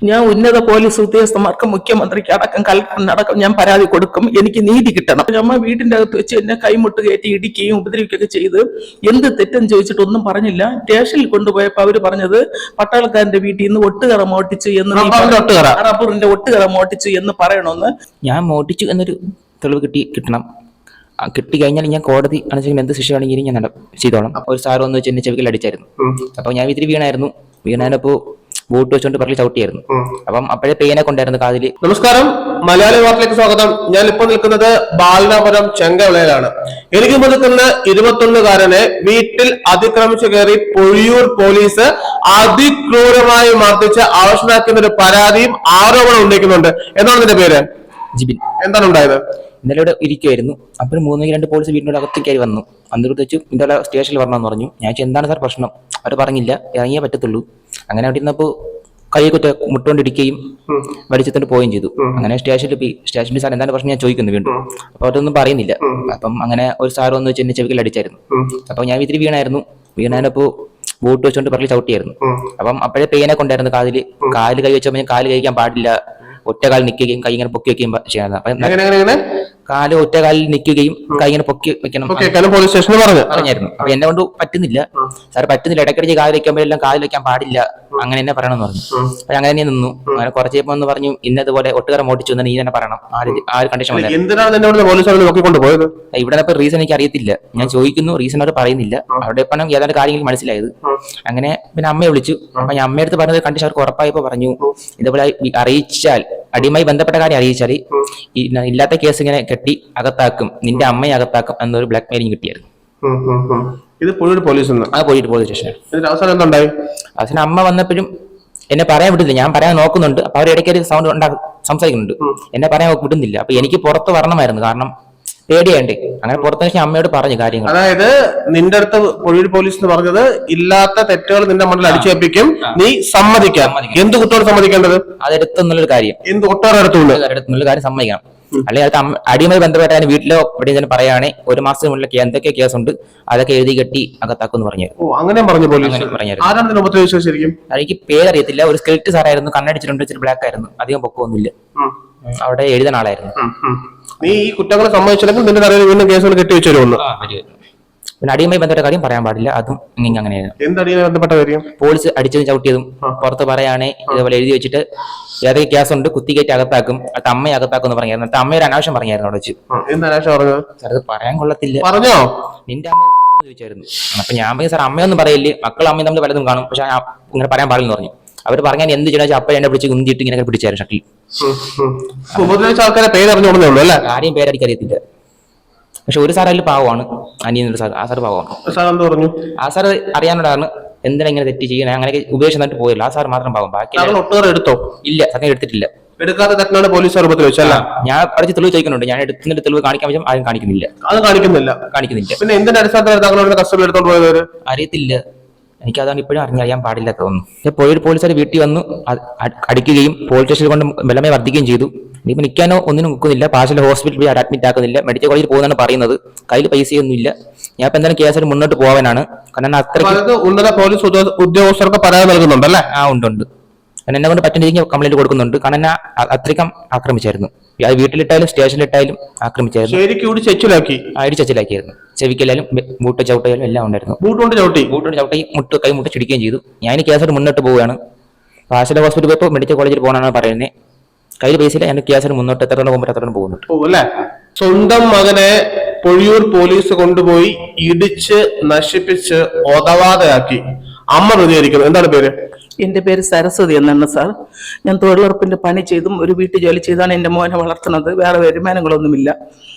ഞാൻ ഉന്നത പോലീസ് ഉദ്യോഗസ്ഥന്മാർക്ക് മുഖ്യമന്ത്രിക്ക് അടക്കം കലക്ടറിനടക്കം ഞാൻ പരാതി കൊടുക്കും. എനിക്ക് നീതി കിട്ടണം. അമ്മ വീട്ടിന്റെ അകത്ത് വെച്ച് എന്നെ കൈമുട്ട് കയറ്റി ഇടിക്കുകയും ഉപദ്രവിക്കുകയൊക്കെ ചെയ്ത് എന്ത് തെറ്റെന്ന് ചോദിച്ചിട്ട് ഒന്നും പറഞ്ഞില്ല. സ്റ്റേഷനിൽ കൊണ്ടുപോയപ്പോ അവര് പറഞ്ഞത് പട്ടാളക്കാരന്റെ വീട്ടിൽ നിന്ന് ഒട്ടുകറ മോട്ടിച്ചു എന്ന്, റബ്ബറിന്റെ ഒട്ടുകറ മോട്ടിച്ചു എന്ന് പറയണമെന്ന്. ഞാൻ മോട്ടിച്ചു എന്നൊരു തെളിവ് കിട്ടണം. കിട്ടി കഴിഞ്ഞാൽ ഞാൻ കോടതി അനുസരിച്ച് എന്ത് ശിക്ഷ വേണമെങ്കിലും ഞാൻ ചെയ്തോളാം. ഒരു സാറ് വന്ന് വെച്ച് എന്നെ ചെവിക്കൽ അടിച്ചായിരുന്നു. അപ്പൊ ഞാൻ ഇത്തിരി വീണാനപ്പോ ബൂട്ട് വെച്ചോണ്ട് പറലി ചവിട്ടിയായിരുന്നു. അപ്പം അപ്പോഴേ പെയിനെ കൊണ്ടായിരുന്നു കാതില്. നമസ്കാരം, മലയാളി വാർത്തയിലേക്ക് സ്വാഗതം. ഞാൻ ഇപ്പോൾ നിൽക്കുന്നത് ബാലനാപുരം ചെങ്കവിളയിലാണ്. എനിക്ക് നിൽക്കുന്ന 21-കാരനെ വീട്ടിൽ അതിക്രമിച്ചു കയറി പൊഴിയൂർ പോലീസ് അതിക്രൂരമായി മർദ്ദിച്ച് അവശനാക്കുന്ന ഒരു പരാതിയും ആരോപണം ഉന്നയിക്കുന്നുണ്ട്. എന്താണ് നിന്റെ പേര്? ജിബിൻ. എന്താണ് ഉണ്ടായത്? ഇന്നലെ ഇവിടെ ഇരിക്കുമായിരുന്നു. അപ്പോൾ 3-2 പോലീസ് വീടിനോട് അകത്തേക്ക് കയറി വന്നു. അന്നിട്ട് വെച്ചു ഇന്നലെ സ്റ്റേഷനിൽ വരണമെന്ന് പറഞ്ഞു. ഞാൻ എന്താണ് സാർ പ്രശ്നം? അവർ പറഞ്ഞില്ല, ഇറങ്ങിയേ പറ്റത്തുള്ളൂ. അങ്ങനെ അവിടെ ഇരുന്നപ്പോൾ കൈ കുറ്റ മുട്ടുകൊണ്ടിരിക്കുകയും വലിച്ചെത്തിട്ട് പോവുകയും ചെയ്തു. അങ്ങനെ സ്റ്റേഷനിൽ സാർ എന്താണ് പ്രശ്നം ഞാൻ ചോദിക്കുന്നു വീണ്ടും. അപ്പോൾ അവരൊന്നും പറയുന്നില്ല. അപ്പം അങ്ങനെ ഒരു സാർ വന്ന് വെച്ച് എന്നെ ചെവിക്കൽ അടിച്ചായിരുന്നു. അപ്പോൾ ഞാൻ ഇത്തിരി വീണാനപ്പോൾ ബൂട്ട് വെച്ചുകൊണ്ട് പറലി ചവിട്ടിയായിരുന്നു. അപ്പം അപ്പോഴേ പെയിനെ കൊണ്ടായിരുന്നു കാല് കൈ വെച്ചപ്പോൾ ഞാൻ കാല് കഴിക്കാൻ പാടില്ല, ഒറ്റ കാലിൽ നിൽക്കുകയും കൈ ഇങ്ങനെ പൊക്കി വെക്കുകയും ചെയ്യാൻ. കാല് ഒറ്റ കാലിൽ നിൽക്കുകയും കൈ ഇങ്ങനെ പൊക്കി വെക്കണം പോലീസ് സ്റ്റേഷനിൽ പറഞ്ഞായിരുന്നു. അപ്പൊ എന്നെ കൊണ്ട് പറ്റുന്നില്ല സാർ, പറ്റുന്നില്ല. ഇടയ്ക്കിടയ്ക്ക് കാല് വെക്കുമ്പോഴെല്ലാം കാല് വെക്കാൻ പാടില്ല, അങ്ങനെ എന്നെ പറയണമെന്ന് പറഞ്ഞു. അപ്പൊ അങ്ങനെ തന്നെ നിന്നു. അങ്ങനെ കുറച്ച് എന്ന് പറഞ്ഞു ഇന്നതുപോലെ ഒട്ടുകറ മോട്ടിച്ചു എന്ന് നീ തന്നെ പറയണം. ആ ഒരു കണ്ടീഷൻ ഇവിടെ ഇപ്പൊ റീസൺ എനിക്ക് അറിയത്തില്ല. ഞാൻ ചോദിക്കുന്നു, റീസൺ അവർ പറയുന്നില്ല. അവിടെ ഇപ്പം ഏതാണ്ട് കാര്യങ്ങൾ മനസ്സിലായത്. അങ്ങനെ പിന്നെ അമ്മയെ വിളിച്ചു. അപ്പൊ ഞാൻ അമ്മയടുത്ത് പറഞ്ഞത് കണ്ടീഷൻ അവർക്ക് ഉറപ്പായപ്പോ പറഞ്ഞു ഇതേപോലെ അറിയിച്ചാൽ, അടിയുമായി ബന്ധപ്പെട്ട കാര്യം അറിയിച്ചാൽ ഇല്ലാത്ത കേസ് ഇങ്ങനെ കെട്ടി അകത്താക്കും, നിന്റെ അമ്മയെ അകത്താക്കും എന്നൊരു ബ്ലാക്ക് മെയിലിംഗ് കിട്ടിയായിരുന്നു. ഇത് പൊഴിയൂർ പോലീസ് സ്റ്റേഷൻ. അവസാനം അമ്മ വന്നപ്പോഴും എന്നെ പറയാൻ വിടുന്നില്ല. ഞാൻ പറയാൻ നോക്കുന്നുണ്ട്. അപ്പൊ അവർ ഇടയ്ക്ക് സൗണ്ട് സംസാരിക്കുന്നുണ്ട്. എന്നെ പറയാൻ വിടുന്നില്ല. അപ്പൊ എനിക്ക് പുറത്ത് വരണമായിരുന്നു, കാരണം പേടിയാണ്ടേ. അങ്ങനെ പുറത്തേക്ക് അമ്മയോട് പറഞ്ഞു കാര്യങ്ങൾ. അതായത് നിന്റെ അടുത്ത് പൊഴിയൂർ പോലീസ് എന്ന് പറഞ്ഞത് ഇല്ലാത്ത തെറ്റുകൾ നിന്റെ മണ്ണിൽ അടിച്ചേൽപ്പിക്കും, നീ സമ്മതിക്കാം. എന്ത് കുറ്റോട് സമ്മതിക്കേണ്ടത്? അതെടുത്തുന്നുള്ളൊരു കാര്യം, എന്ത് ഒട്ടേറെ അടുത്തുള്ള കാര്യം സമ്മതിക്കണം. അല്ലെങ്കിൽ അടിയുമായി ബന്ധപ്പെട്ട വീട്ടിലോ എവിടെയെങ്കിലും പറയുകയാണെങ്കിൽ 1 മാസത്തിന് മുന്നിൽ എന്തൊക്കെ കേസുണ്ട് അതൊക്കെ എഴുതി കെട്ടി അകത്താക്കുമെന്ന് പറഞ്ഞു. അങ്ങനെ പറഞ്ഞു പോലീസ്. എനിക്ക് പേരറിയത്തില്ല. ഒരു സ്കെൽറ്റ് സാറായിരുന്നു, കണ്ണടിച്ചിട്ടുണ്ട്, ഇച്ചിരി ബ്ലാക്ക് ആയിരുന്നു, അധികം പൊക്കമൊന്നുമില്ല. അവിടെ എഴുതുന്ന ആളായിരുന്നു. നീ ഈ കുറ്റങ്ങളെ സമ്മതിച്ചില്ലെങ്കിൽ നിന്റെ നിറയിൽ വീണ്ടും കേസുകൾ കെട്ടിവെച്ചു വരുമെന്ന്. പിന്നെ അടിയുമായി ബന്ധപ്പെട്ട കാര്യം പറയാൻ പാടില്ല, അതും അങ്ങനെയായിരുന്നു. എന്തടിയുമായി ബന്ധപ്പെട്ട കാര്യം? പോലീസ് അടിച്ചതും ചവിട്ടിയതും പുറത്ത് പറയുകയാണെ ഇതേപോലെ എഴുതി വെച്ചിട്ട് ഏതൊക്കെ കേസുണ്ട് കുത്തിക്കയറ്റി അകത്താക്കും, അത് അമ്മയെ അകത്താക്കും എന്ന് പറഞ്ഞായിരുന്നു. എന്നിട്ട് അമ്മയൊരു അനാവശ്യം പറഞ്ഞായിരുന്നു അവിടെ വെച്ച്. അത് പറയാൻ കൊള്ളത്തില്ല. പറഞ്ഞോ? നിന്റെ അമ്മ ചോദിച്ചായിരുന്നു. അപ്പൊ ഞാൻ പറഞ്ഞു സാർ അമ്മയൊന്നും പറയില്ലേ, മക്കളും അമ്മയും തമ്മിൽ പലതും കാണും, പക്ഷെ ഇങ്ങനെ പറയാൻ പാടില്ലെന്ന് പറഞ്ഞു. അവർ പറഞ്ഞാൽ എന്ത് ചെയ്യണം അപ്പ എന്നെ പിടിച്ച് കുന്തിയിട്ട് ഇങ്ങനെ പിടിച്ചായിരുന്നു ഷട്ടിൽ. ആരെയും പേരടിക്കറിയത്തില്ല. പക്ഷെ ഒരു സാർ അതിൽ പാവമാണ്, അനിയനൊരു സാർ. ആ സാർ പാവമാണ്. ആ സാർ അറിയാനോടാണ് എന്തിനാ ഇങ്ങനെ തെറ്റ് ചെയ്യണേ, അങ്ങനെയൊക്കെ ഉപദേശം തന്നിട്ട് പോയില്ല. ആ സാർ മാത്രം പാവം. ബാക്കി എടുത്തോ? ഇല്ല, സത്യം എടുത്തിട്ടില്ല. എടുക്കാതെ തെറ്റാണ് പോലീസ് ഞാൻ പഠിച്ച് തെളിവ് ചോദിക്കുന്നുണ്ട്. ഞാൻ എടുത്തിട്ട് തെളിവ് കാണിക്കാൻ പറ്റും, ആരും കാണിക്കുന്നില്ല. പിന്നെ എന്തിന്റെ അടിസ്ഥാനത്തിൽ കസ്റ്റഡിയിൽ എടുത്തോണ്ട് പോയത് അറിയത്തില്ല. എനിക്കതാണ് ഇപ്പോഴും അറിയാൻ പാടില്ല തോന്നുന്നു. പൊഴിയൂർ പോലീസുകാർ വീട്ടിൽ വന്നു അടിക്കുകയും പോലീസ് സ്റ്റേഷനിൽ കൊണ്ട് ബലമായി വർദ്ധിക്കുകയും ചെയ്തു. ഇനിയിപ്പോ നിൽക്കാനോ ഒന്നിനും നിൽക്കുന്നില്ല. പാശല ഹോസ്പിറ്റലിൽ പോയി അഡ്മിറ്റ് ആക്കുന്നില്ല. മെഡിക്കൽ കോളേജിൽ പോകുന്നതാണ് പറയുന്നത്. കയ്യിൽ പൈസയൊന്നും ഇല്ല. ഞാൻ ഇപ്പൊ എന്തായാലും കേസിൽ മുന്നോട്ട് പോകാനാണ്. കാരണം അത്രയ്ക്ക് ഉന്നത പോലീസ് ഉദ്യോഗസ്ഥർക്ക് പരാതി നൽകുന്നുണ്ടല്ലേ? ഉണ്ട്. കാരണം എന്നെ കൊണ്ട് പറ്റുന്ന കംപ്ലൈന്റ് കൊടുക്കുന്നുണ്ട്. കാരണം എന്നെ അത്രയ്ക്കും ആക്രമിച്ചായിരുന്നു. വീട്ടിലിട്ടായാലും സ്റ്റേഷനിലിട്ടായാലും ആക്രമിച്ചായിരുന്നു. അടിച്ചലാക്കിയായിരുന്നു. ചെവിക്കലായാലും ബൂട്ട് ചവിട്ടയാലും എല്ലാം ഉണ്ടായിരുന്നു. ബൂട്ട് ചവിട്ടി കൈ മുട്ട ചിടിക്കുകയും ചെയ്തു. ഞാൻ കേസായിട്ട് മുന്നോട്ട് പോവുകയാണ്. പാശല ഹോസ്പിറ്റലിൽ പോയപ്പോൾ മെഡിക്കൽ കോളേജിൽ പോകാനാണ് പറയുന്നത്. കയ്യിൽ പൈസയില്ല. ഞാൻ കേസായിട്ട് മുന്നോട്ട് എത്ര പോകുന്നുണ്ട്. സ്വന്തം മകനെ പൊഴിയൂർ പോലീസ് കൊണ്ടുപോയി ഇടിച്ച് നശിപ്പിച്ച് ഒതവാതെയാക്കി അമ്മ പ്രതികരിക്കുന്നു. എന്താണ് പേര്? എന്റെ പേര് സരസ്വതി എന്നാണ് സാർ. ഞാൻ തൊഴിലുറപ്പിന്റെ പണി ചെയ്തും ഒരു വീട്ടു ജോലി ചെയ്താണ് എന്റെ മോനെ വളർത്തുന്നത്. വേറെ വരുമാനങ്ങളൊന്നുമില്ല.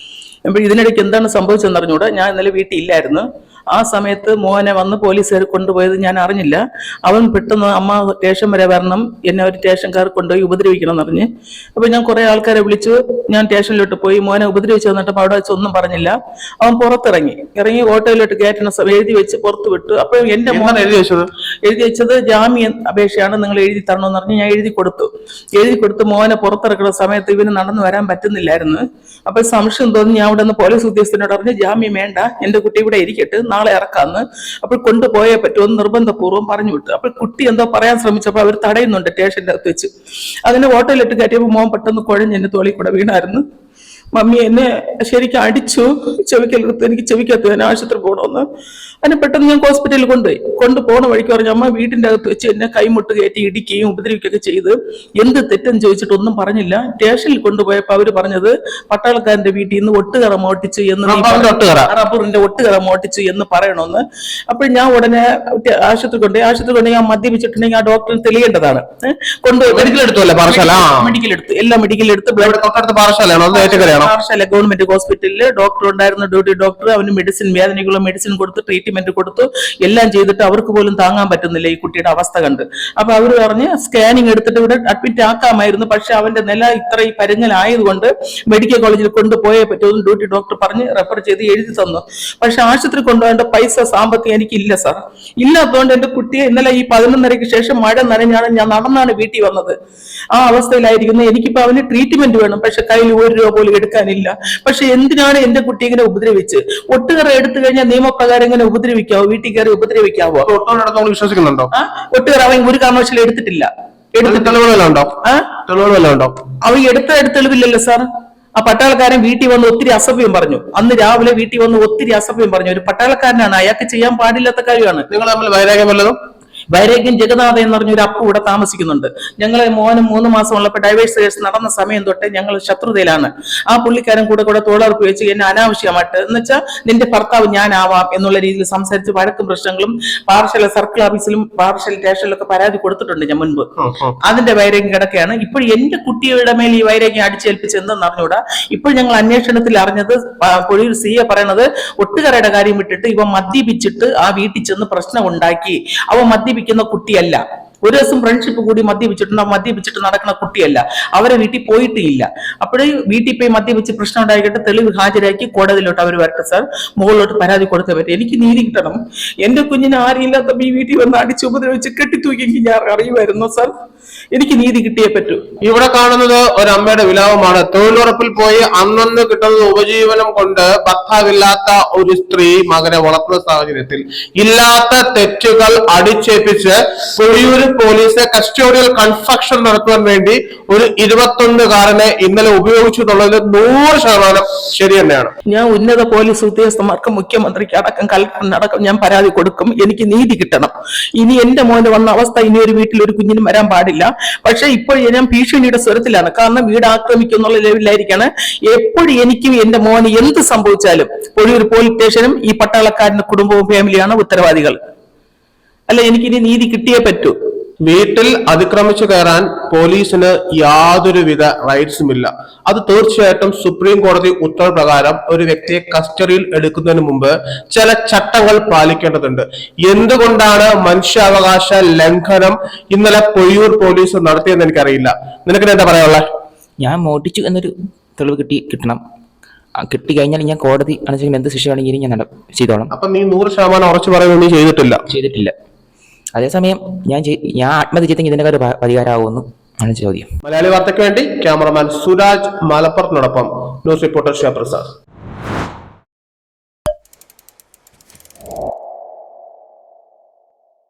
അപ്പോൾ ഇതിനിടയ്ക്ക് എന്താണ് സംഭവിച്ചതെന്ന് അറിഞ്ഞൂടെ. ഞാൻ ഇന്നലെ വീട്ടിൽ ഇല്ലായിരുന്നു. ആ സമയത്ത് മോനെ വന്ന് പോലീസുകാർ കൊണ്ടുപോയത് ഞാൻ അറിഞ്ഞില്ല. അവൻ പെട്ടെന്ന് അമ്മ സ്റ്റേഷൻ വരെ വരണം, എന്നെ ഒരു സ്റ്റേഷൻകാർ കൊണ്ടുപോയി ഉപദ്രവിക്കണം എന്ന് പറഞ്ഞ്. അപ്പൊ ഞാൻ കുറെ ആൾക്കാരെ വിളിച്ചു. ഞാൻ സ്റ്റേഷനിലോട്ട് പോയി. മോനെ ഉപദ്രവിച്ചു വന്നിട്ടപ്പോൾ അവിടെ വെച്ച് ഒന്നും പറഞ്ഞില്ല. അവൻ പുറത്തിറങ്ങി ഓട്ടോയിലോട്ട് കയറ്റുന്ന എഴുതി വെച്ച് പുറത്ത് വിട്ടു. അപ്പോൾ എന്റെ മോൻ എഴുതി വെച്ചത് ജാമ്യ അപേക്ഷയാണ്, നിങ്ങൾ എഴുതി തരണമെന്ന് പറഞ്ഞ് ഞാൻ എഴുതി കൊടുത്തു. മോനെ പുറത്തിറക്കുന്ന സമയത്ത് ഇവന് നടന്നു വരാൻ പറ്റുന്നില്ലായിരുന്നു. അപ്പൊ സംശയം തോന്നി ഞാൻ അവിടെ നിന്ന് പോലീസ് ഉദ്യോഗസ്ഥനോട് പറഞ്ഞ് ജാമ്യം വേണ്ട, എന്റെ കുട്ടി ഇവിടെ ഇരിക്കട്ടെ, നാളെ ഇറക്കാന്ന്. അപ്പോൾ കൊണ്ടുപോയേ പറ്റുമെന്ന് നിർബന്ധപൂർവ്വം പറഞ്ഞു വിട്ടു. അപ്പോൾ കുട്ടി എന്തോ പറയാൻ ശ്രമിച്ചപ്പോൾ അവർ തടയുന്നുണ്ട് സ്റ്റേഷന്റെ അകത്ത് വെച്ച്. അതിന് ഓട്ടോയിലിട്ട് കയറ്റിയപ്പോൾ മോൻ പെട്ടെന്ന് കുഴഞ്ഞ് എന്റെ തോളിൽ കൂടെ വീണായിരുന്നു. മമ്മി എന്നെ ശരിക്കും അടിച്ചു, ചെവിക്കലെടുത്ത്. എനിക്ക് ചെവിക്കകത്ത് തന്നെ ആശുപത്രി പോകണമെന്ന്. അതിനെ പെട്ടെന്ന് ഞാൻ ഹോസ്പിറ്റലിൽ കൊണ്ടുപോണ വഴിക്ക് പറഞ്ഞു, അമ്മ വീട്ടിന്റെ അകത്ത് വെച്ച് എന്നെ കൈമുട്ട് കയറ്റി ഇടിക്കുകയും ഉപദ്രവിക്കുകയൊക്കെ ചെയ്ത് എന്ത് തെറ്റെന്ന് ചോദിച്ചിട്ട് ഒന്നും പറഞ്ഞില്ല. സ്റ്റേഷനിൽ കൊണ്ടുപോയപ്പോ അവര് പറഞ്ഞത് പട്ടാളക്കാരന്റെ വീട്ടിൽ നിന്ന് ഒട്ടുകറ മോട്ടിച്ചു എന്ന്, റബ്ബറിന്റെ ഒട്ടുകറ മോട്ടിച്ചു എന്ന് പറയണമെന്ന്. അപ്പോൾ ഞാൻ ഉടനെ ആശുപത്രി കൊണ്ട് ഞാൻ മദ്യപിച്ചിട്ടുണ്ടെങ്കിൽ ആ ഡോക്ടറിന് തെളിയേണ്ടതാണ്. കൊണ്ടുപോയി മെഡിക്കൽ എടുത്തു, എല്ലാ മെഡിക്കൽ എടുത്ത് പാറശാല ഗവൺമെന്റ് ഹോസ്പിറ്റലില് ഡോക്ടർ ഉണ്ടായിരുന്നു, ഡ്യൂട്ടി ഡോക്ടർ. അവന് വേദനയ്ക്കുള്ള മെഡിസിൻ കൊടുത്ത് ട്രീറ്റ്മെന്റ് കൊടുത്തു, എല്ലാം ചെയ്തിട്ട് അവർക്ക് പോലും താങ്ങാൻ പറ്റുന്നില്ല ഈ കുട്ടിയുടെ അവസ്ഥ കണ്ട്. അപ്പൊ അവര് പറഞ്ഞ് സ്കാനിങ് എടുത്തിട്ട് ഇവിടെ അഡ്മിറ്റ് ആക്കാമായിരുന്നു, പക്ഷെ അവന്റെ നില ഇത്ര പരിങ്ങലായതുകൊണ്ട് മെഡിക്കൽ കോളേജിൽ കൊണ്ടുപോയേ പറ്റുമെന്ന് ഡ്യൂട്ടി ഡോക്ടർ പറഞ്ഞ് റെഫർ ചെയ്ത് എഴുതി തന്നു. പക്ഷെ ആശുപത്രി കൊണ്ടുപോകേണ്ട പൈസ സാമ്പത്തികം എനിക്കില്ല സാർ. ഇല്ലാത്തതുകൊണ്ട് എന്റെ കുട്ടിയെ ഇന്നലെ ഈ 11:30 ശേഷം മഴ നനഞ്ഞാണ് ഞാൻ നടന്നാണ് വീട്ടിൽ വന്നത്. ആ അവസ്ഥയിലായിരിക്കുന്നു. എനിക്കിപ്പോ അവന് ട്രീറ്റ്മെന്റ് വേണം, പക്ഷെ കയ്യിൽ 1 രൂപ പോലും എടുക്കാനില്ല. പക്ഷെ എന്തിനാണ് എന്റെ കുട്ടി ഇങ്ങനെ ഉപദ്രവിച്ച്? ഒട്ടുകറ എടുത്തു കഴിഞ്ഞാൽ നിയമപ്രകാരം ഇങ്ങനെ ഉപദ്രവിക്കാവോ? വീട്ടിൽ കയറി ഉപദ്രവിക്കാവോ? വിശ്വസിക്കുന്നുണ്ടോ? ഒട്ടുകറ അവൻ ഒരു കാരണവശാലും എടുത്തിട്ടില്ല. അവൻ എടുത്ത തെളിവില്ലല്ലോ സാർ. ആ പട്ടാളക്കാരൻ വീട്ടിൽ വന്ന് ഒത്തിരി അസഭ്യം പറഞ്ഞു. അന്ന് രാവിലെ വീട്ടിൽ വന്ന് ഒത്തിരി അസഭ്യം പറഞ്ഞു. ഒരു പട്ടാളക്കാരനാണ്, അയാൾക്ക് ചെയ്യാൻ പാടില്ലാത്ത കാര്യമാണ്. നിങ്ങൾ തമ്മിൽ വൈരാഗ്യം വല്ലതും? വൈരാഗ്യം ജഗന്നാഥ എന്ന് പറഞ്ഞൊരു അപ്പു ഇവിടെ താമസിക്കുന്നുണ്ട്. ഞങ്ങളെ മോനും 3 മാസം ഉള്ളപ്പോൾ ഡൈവേഴ്സ് കേസ് നടന്ന സമയം തൊട്ടേ ഞങ്ങൾ ശത്രുതയിലാണ്. ആ പുള്ളിക്കാരൻ കൂടെ തൊഴിലുറപ്പ് വെച്ച് എന്നെ അനാവശ്യമായിട്ട്, എന്ന് വെച്ചാൽ നിന്റെ ഭർത്താവ് ഞാനാവാം എന്നുള്ള രീതിയിൽ സംസാരിച്ച് വഴക്കും പ്രശ്നങ്ങളും പാറശാല സർക്കിൾ ഓഫീസിലും പാറശാല സ്റ്റേഷനിലൊക്കെ പരാതി കൊടുത്തിട്ടുണ്ട് ഞാൻ മുൻപ്. അതിന്റെ വൈരാഗ്യം കിടക്കുകയാണ്. ഇപ്പോൾ എന്റെ കുട്ടിയുടെ മേൽ ഈ വൈരാഗ്യം അടിച്ചേൽപ്പിച്ചെന്ന് അറിഞ്ഞൂടാ. ഇപ്പോൾ ഞങ്ങൾ അന്വേഷണത്തിൽ അറിഞ്ഞത് പൊഴിയൂർ സിയെ പറയണത് ഒട്ടുകറയുടെ കാര്യം വിട്ടിട്ട് ഇവ മദ്യപിച്ചിട്ട് ആ വീട്ടിൽ ചെന്ന് പ്രശ്നം ഉണ്ടാക്കി. അവ മദ്യപിക്കുന്ന കുട്ടിയല്ല. ഒരു ദിവസം ഫ്രണ്ട്ഷിപ്പ് കൂടി മദ്യപിച്ചിട്ട് നടക്കുന്ന കുട്ടിയല്ല. അവരെ വീട്ടിൽ പോയിട്ടില്ല. അപ്പോഴേ വീട്ടിൽ പോയി മദ്യപിച്ച് പ്രശ്നം ഉണ്ടാക്കിയിട്ട് തെളിവ് ഹാജരാക്കി കോടതിയിലോട്ട് അവർ വരട്ടെ സാർ. മുകളിലോട്ട് പരാതി കൊടുത്തേ പറ്റും. എനിക്ക് നീതി കിട്ടണം. എന്റെ കുഞ്ഞിനെ ആരില്ലാത്ത ഈ വീട്ടിൽ വന്ന് അടിച്ച് ഉപദ്രവിച്ച് കെട്ടിത്തൂക്കി ഞാൻ അറിയുമായിരുന്നു സാർ. എനിക്ക് നീതി കിട്ടിയേ പറ്റൂ. ഇവിടെ കാണുന്നത് ഒരമ്മയുടെ വിലാപമാണ്. തൊഴിലുറപ്പിൽ പോയി അന്നന്ന് കിട്ടുന്നത് ഉപജീവനം കൊണ്ട് ഭർത്താവില്ലാത്ത ഒരു സ്ത്രീ മകനെ വളർത്തുന്ന സാഹചര്യത്തിൽ ഇല്ലാത്ത തെറ്റുകൾ അടിച്ചേൽപ്പിച്ച് പൊഴിയൂർ പോലീസ് കസ്റ്റോഡിയൽ കൺസ്ട്രക്ഷൻ നടത്തുവാൻ വേണ്ടി ഒരു 21-കാരനെ ഇന്നലെ ഉപയോഗിച്ചു എന്നുള്ളത് 100% ശരി തന്നെയാണ്. ഞാൻ ഉന്നത പോലീസ് ഉദ്യോഗസ്ഥന്മാർക്ക്, മുഖ്യമന്ത്രിക്ക് അടക്കം, കളക്ടറിന് അടക്കം ഞാൻ പരാതി കൊടുക്കും. എനിക്ക് നീതി കിട്ടണം. ഇനി എന്റെ മോന് വന്ന അവസ്ഥ ഇനി ഒരു വീട്ടിൽ ഒരു കുഞ്ഞിനും വരാൻ പാടില്ല. പക്ഷെ ഇപ്പോൾ ഞാൻ ഭീഷണിയുടെ സ്വരത്തിലാണ്. കാരണം വീട് ആക്രമിക്കുന്നുള്ള ലെവലിലായിരിക്കാണ്. എപ്പോഴും എനിക്കും എന്റെ മോന് എന്ത് സംഭവിച്ചാലും പൊഴിയൂർ പോലീസ് സ്റ്റേഷനും ഈ പട്ടാളക്കാരന്റെ കുടുംബവും ഫാമിലിയാണ് ഉത്തരവാദികൾ. അല്ല, എനിക്കിനി നീതി കിട്ടിയേ പറ്റൂ. വീട്ടിൽ അതിക്രമിച്ചു കയറാൻ പോലീസിന് യാതൊരുവിധ റൈറ്റ്സും ഇല്ല. അത് തീർച്ചയായിട്ടും സുപ്രീം കോടതി ഉത്തരവ് പ്രകാരം ഒരു വ്യക്തിയെ കസ്റ്റഡിയിൽ എടുക്കുന്നതിന് മുമ്പ് ചില ചട്ടങ്ങൾ പാലിക്കേണ്ടതുണ്ട്. എന്തുകൊണ്ടാണ് മനുഷ്യാവകാശ ലംഘനം ഇന്നലെ പൊഴിയൂർ പോലീസ് നടത്തിയെന്ന് എനിക്കറിയില്ല. നിനക്ക് എന്താ പറയാനുള്ളത്? ഞാൻ മോട്ടിച്ചു എന്നൊരു തെളിവ് കിട്ടണം. കിട്ടിക്കഴിഞ്ഞാൽ ഞാൻ കോടതി അനുസരിച്ച് എന്ത് ശിക്ഷ വേണമെങ്കിലും ഞാൻ ചെയ്തോളാം. അപ്പൊ നീ 100% ഉറച്ചു പറയുന്നത് നീ ചെയ്തിട്ടില്ല? അതേസമയം ഞാൻ ആത്മഹത്യ ചെയ്തെങ്കിൽ ഇതിന്റെ കാര്യം പരിഹാരമാവുമെന്ന് ആണ് ചോദ്യം. മലയാളി വാർത്തയ്ക്ക് വേണ്ടി ക്യാമറമാൻ സുരാജ് മലപ്പുറത്തിനോടൊപ്പം ന്യൂസ് റിപ്പോർട്ടർ ഷിയാപ്രസാദ്.